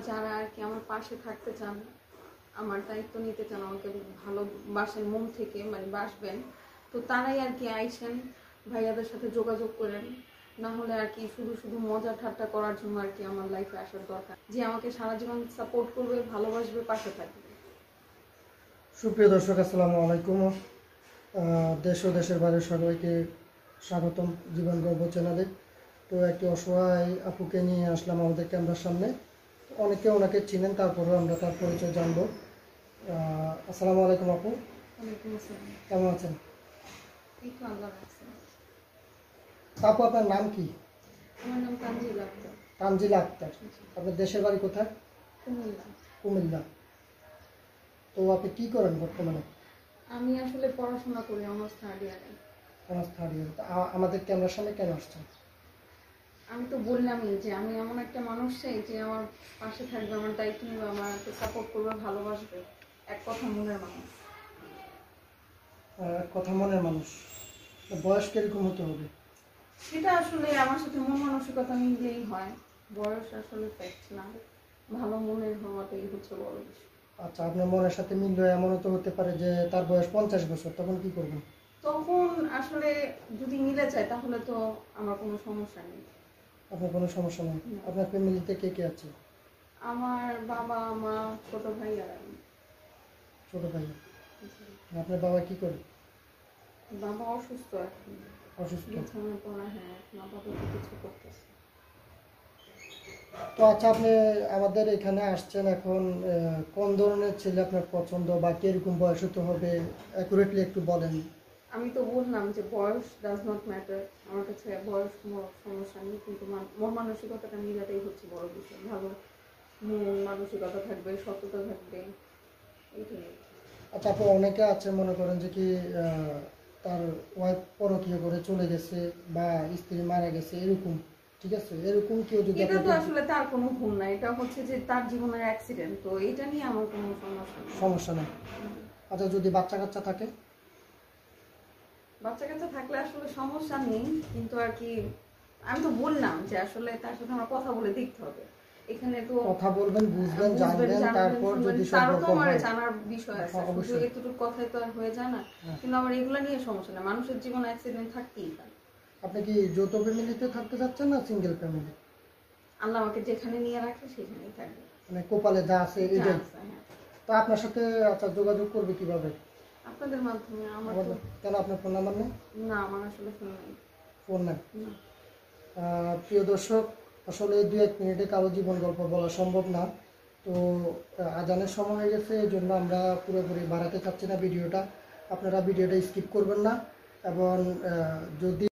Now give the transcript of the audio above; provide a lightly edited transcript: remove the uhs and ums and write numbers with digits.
যারা আর কি আমার পাশে থাকতে চান, আমার দায়িত্ব নিতে চান, আমাকে ভালোবাসেন মন থেকে, মানে বাসবেন, তো তারাই আর কি আইসেন, ভাইয়াদের সাথে যোগাযোগ করেন। না হলে আর কি শুধু শুধু মজা ঠাট্টা করার জন্য আর কি আমার লাইফে আসার দরকার, যে আমাকে সারা জীবন সাপোর্ট করবে, ভালোবাসবে, পাশে থাকবে। সুপ্রিয় দর্শক, আসসালামু আলাইকুম। দেশ ও দেশের বাইরে সবাইকে স্বাগতম জীবন গর্ব চ্যানেলে। তো একটি অসহায় আপুকে নিয়ে আসলাম আমাদের ক্যামেরার সামনে। অনেকে ওনাকে চিনেন, তারপরেও আমরা তার পরিচয় জানবো। আসসালামু আলাইকুম আপু, কেমন আছেন? আপু, আপনার নাম কি? আমার নাম তানজিলা আক্তার। তানজিলা আক্তার। আপনার দেশের বাড়ি কোথায়? কুমিল্লা। কুমিল্লা। তো আপনি কি করেন বর্তমানে? আমি আসলে পড়াশোনা করি, অনার্স থার্ড ইয়ারে। Honours third year. আমাদের ক্যামেরার সামনে কেন আসছেন? আমি তো বললামই যে আমি এমন একটা মানুষ চাই যে আমার পাশে থাকবে, আমার দায়িত্ব নেবে, আমাকে সাপোর্ট করবে, ভালোবাসবে, এক কথা মনের মানুষ। কথা মনের মানুষ। বয়স কিরকম হতে হবে? সেটা আসলে আমার সাথে মন মানসিকতা মিললেই হয়, বয়স আসলে ফ্যাক্ট না, ভালো মনের হওয়াটাই হচ্ছে বড় বিষয়। আচ্ছা, আপনার মনের সাথে মিললে এমনও তো হতে পারে যে তার বয়স 50 বছর, তখন কি করবেন? তখন আসলে যদি মিলে যায় তাহলে তো আমার কোনো সমস্যা নেই। আপনার কোনো সমস্যা নেই? আপনার ফ্যামিলিতে কে কে আছে? আমার বাবা, মা, ছোট ভাই আর আমি। ছোট ভাই। আপনার বাবা কি করে? বাবা অসুস্থ এখন, অসুস্থ। বিছানায় পড়া। হ্যাঁ, এখন আপাতত কিছু করতেছে। তো আচ্ছা, আপনি আমাদের এখানে আসছেন, এখন কোন ধরনের ছেলে আপনার পছন্দ বা কিরকম বয়স হতে হবে অ্যাকুরেটলি একটু বলেন। আমি তো বললাম যে বয়স ডাজ নট ম্যাটার, আমার কাছে বয়স কোনো সমস্যা নেই, কিন্তু মন মানসিকতাটা মিলাটাই হচ্ছে বড় বিষয়। ভালো মন মানসিকতা থাকবে, সততা থাকবে, এইটাই। আচ্ছা আপু, অনেকে আছে মনে করেন যে কি তার ওয়াইফ পরকীয়া করে চলে গেছে বা স্ত্রী মারা গেছে, এরকম, ঠিক আছে, এরকম কেউ যদি... এটা তো আসলে তার কোনো ভুল না, এটা হচ্ছে যে তার জীবনের অ্যাক্সিডেন্ট, তো এটা নিয়ে আমার কোনো সমস্যা নেই। আচ্ছা, যদি বাচ্চা কাচ্চা থাকে? বাচ্চা কাচ্চা থাকলে আসলে সমস্যা নেই, কিন্তু আর কি আমি তো বললাম যে আসলে তার সাথে আমার কথা বলে দেখতে হবে। এখানে তো কথা বলবেন, বুঝবেন, জানবেন, তারপর যদি সম্পর্ক হয় জানার বিষয় আছে, শুধু এতটুকু কথাই তো আর হয়ে যায় না। কিন্তু আমার এগুলা নিয়ে সমস্যা না, মানুষের জীবনে অ্যাক্সিডেন্ট থাকতেই পারে। আপনি কি যৌথ ফ্যামিলিতে থাকতে চাচ্ছেন না সিঙ্গেল ফ্যামিলি? আল্লাহ আমাকে যেখানে নিয়ে রাখে সেখানেই থাকবে, মানে কপালে যা আছে এটাই। হ্যাঁ। তো আপনার সাথে আচ্ছা যোগাযোগ করবে কিভাবে? আপনাদের মাধ্যমে। আমার কেন, আপনার ফোন নাম্বার নেই? না, আমার আসলে ফোন নেই। ফোন নেই? প্রিয় দর্শক, আসলে 2-1 মিনিটে কারো জীবন গল্প বলা সম্ভব না। তো আজানের সময় হয়ে গেছে, এই জন্য আমরা পুরোপুরি বাড়াতে চাচ্ছি না ভিডিওটা। আপনারা ভিডিওটা স্কিপ করবেন না, এবং যদি